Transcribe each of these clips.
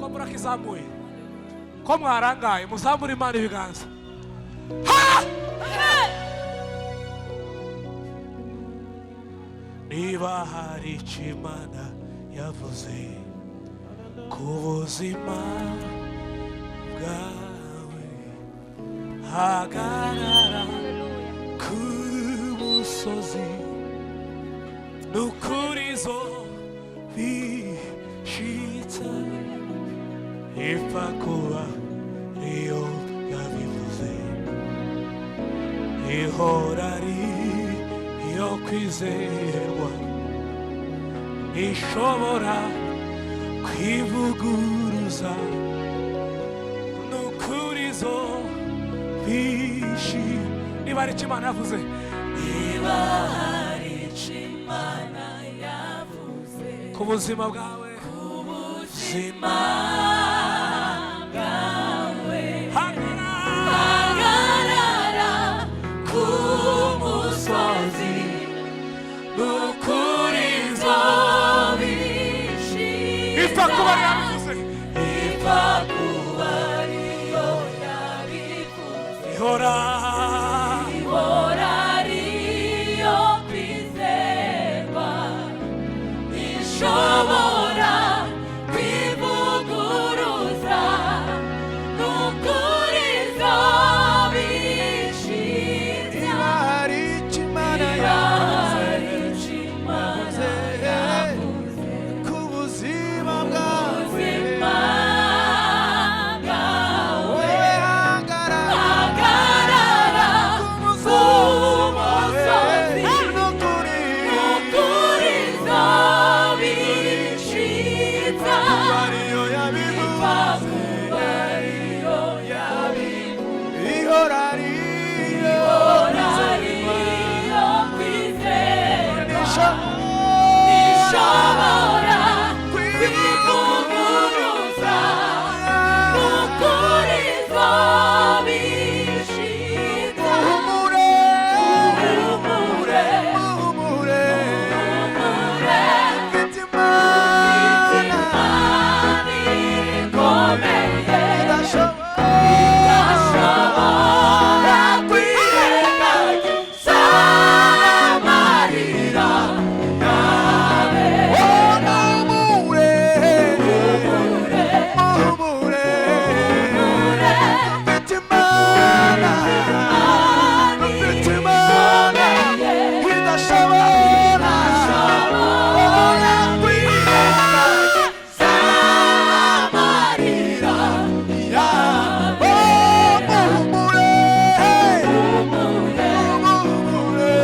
ko murakizamuye ko mwarangaye muzamure Imana ibiganza. Niba hari icyo Imana yavuze ku buzima bwawe, hagarara ku musozi, n'ukuri zo bishitsa, ipfa kuba iyo yabivuze, ihora ari iyo kwizerwa, ishobora kwivuguruza, n'ukuri zo bishi. Niba hari icyo Imana yavuze, niba hari icyo Imana yavuze ku buzima bwawe, ku buzima bwawe, hagarara ku musozi, n'ukuri zo bishitsa, ipfa kuba yabivuze, ipfa kuba ariyo yabivuze, ihora ariyo kwizerwa, ishobora kwivuguruza, n'ukuri zo bishitsa. Niba hari icyo Imana yavuze ku buzima bwawe, hagarara ku musozi, n'ukuri zo bishitsa, ariyo yabivuze, ipfa ariyo yabivuze, ihora ariyo ariyo kwizerwa, ishobora kwivuguruza, n'ukuri zo bishitsa. muhumure Muhumure, muhumure muhumure, mfite Imana Imana ikomeye, idashobora kwirengagiza amarira yawe. muhumure Muhumure, muhumure muhumure, mfite Imana mfite Imana idashobora kwirengagiza amarira yawe. muhumure Muhumure, muhumure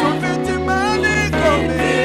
mfite Imana ikomeye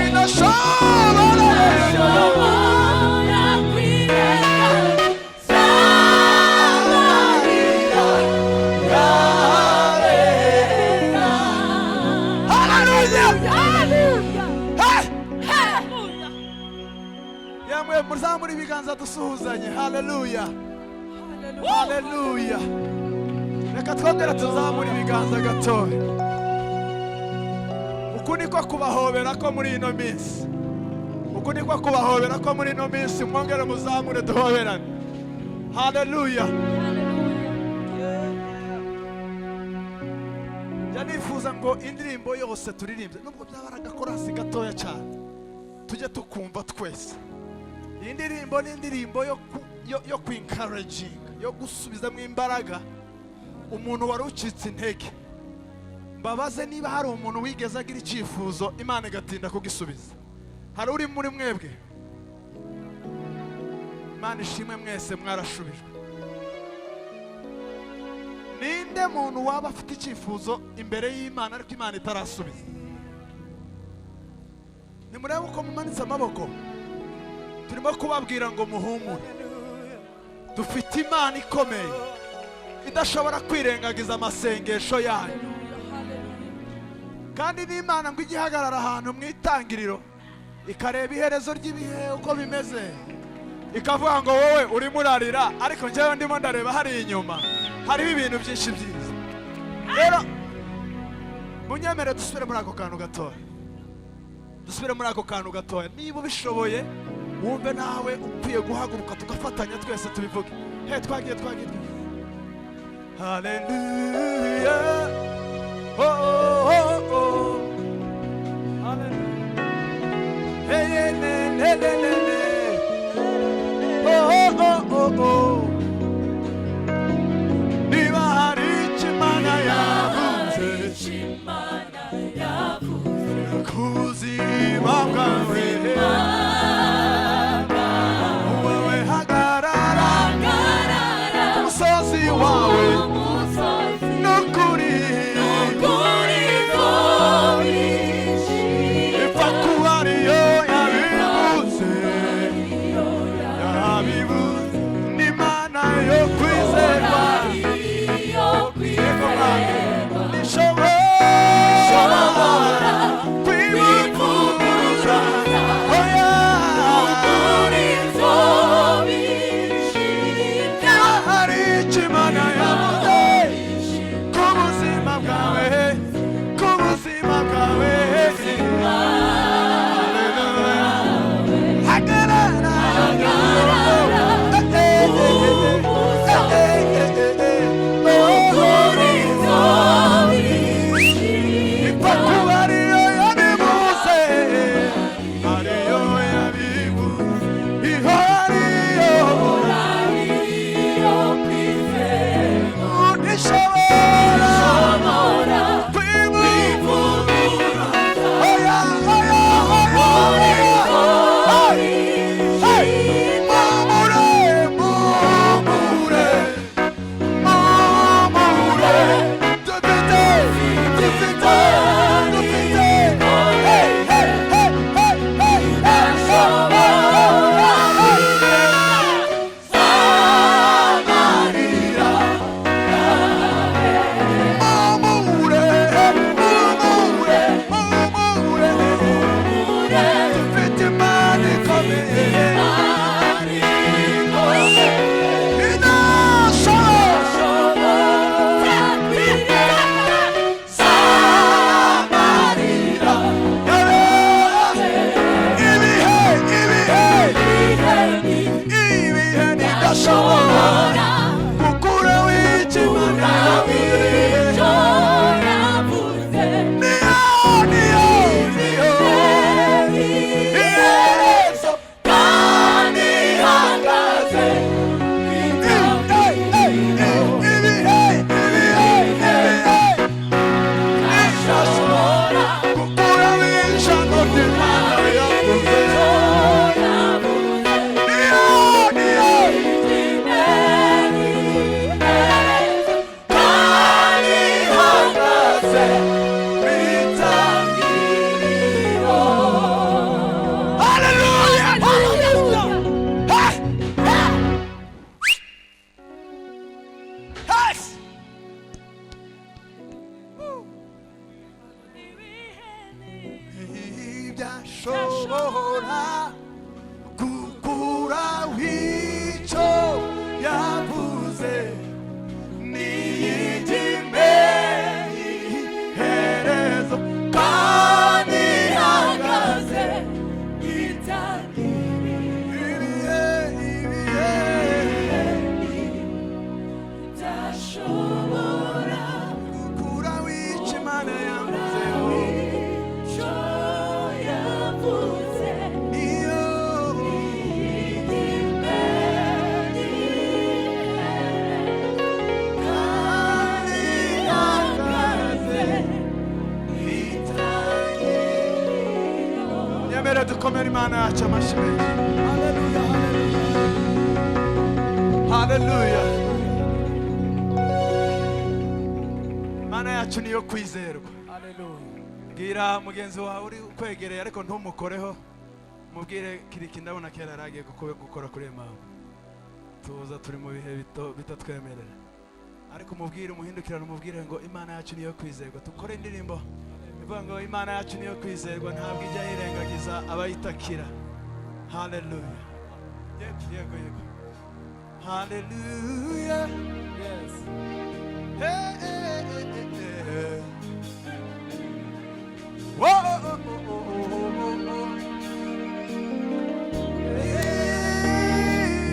idashobora muzamura ibiganza. ibiganza dusuhuzanye. Haleluya, haleluya. Reka twongere tuzamure ibiganza gatoya. Uku niko kubahobera ko muri ino minsi, uku niko kubahobera ko muri ino minsi. Mwongere muzamure duhoberane. Haleluya. Nifuza ngo indirimbo yose turirimbye nubwo byaba agakorasi gatoya cyane tujye tukumva twese. Iyi ndirimbo ni indirimbo yo encouraging, yo gusubizamo imbaraga umuntu wari ucitse intege. Mbabaze niba hari umuntu wigeze agira icyifuzo Imana igatinda kugisubiza. Hari uri muri mwebwe? Imana ishimwe mwese mwarashubijwe. Ninde muntu waba afite icyifuzo imbere y'Imana ariko Imana itarasubiza? Nimurebe uko mumanitse amaboko. Turimo kubabwira ngo muhumure. Dufite Imana ikomeye idashobora kwirengagiza amasengesho yanyu. Kandi n'Imana ngo igihagarara ahantu mu itangiriro ikareba iherezo ry'ibihe uko bimeze, ikavuga ngo wowe urimo urarira ariko njyewe ndimo ndareba hari inyuma hariho ibintu byinshi byiza. Rero munyemere dusubire muri ako kantu gatoya, dusubire muri ako kantu gatoya. Niba ubishoboye wumve nawe ukwiye guhaguruka tugafatanya twese tubivuge. Twagiye. Haleluya, oh oh oh, haleluya, oh oh oh. Niba hari Imana yavuze kuzima bwawe, wowe hagarara umusozi wawe n'ukuri ipfa kuba ariyo yabivuze, n'Imana yo kwizerwa. Shobora kukuraho imana yacu amashyi menshi. Haleluya, haleluya, haleluya. Imana yacu niyo kwizerwa. Bwira mugenzi wawe uri kwegereye ariko ntumukoreho, mubwire kiriki ndabona kera aragiye gukora kuri mama. Tuza turi mu bihe bitatwemerera, ariko mubwire umuhindukirano, mubwire ngo Imana yacu niyo kwizerwa. Tukore indirimbo ivuga ngo Imana yacu niyo kwizerwa, ntabwo ijya yirengagiza abayitakira. Haleluya, yego yego, haleluya, yes, hey, hey, hey, hey, hey. Whoa, oh, oh, oh, oh, oh, oh.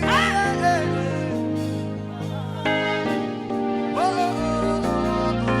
Hey, hey, hey. Whoa, oh, oh, oh, oh.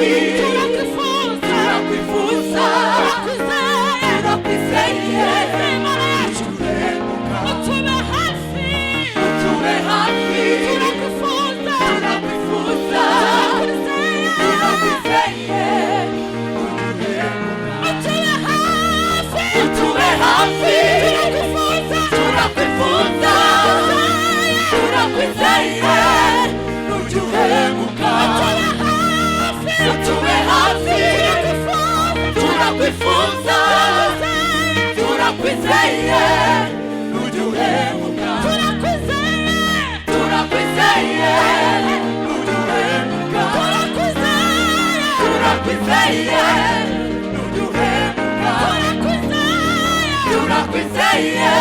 hafi turakwifuza turakwizeye utube hafi turakwifuriza turakwizeye utube hafi turakwifuza turakwizeye nujya uhemuka utube hafi turakwifuza turakwizeye nujya uhemuka turakwizeye nujya uhemuka turakwizeye nujya uhemuka turakwizeye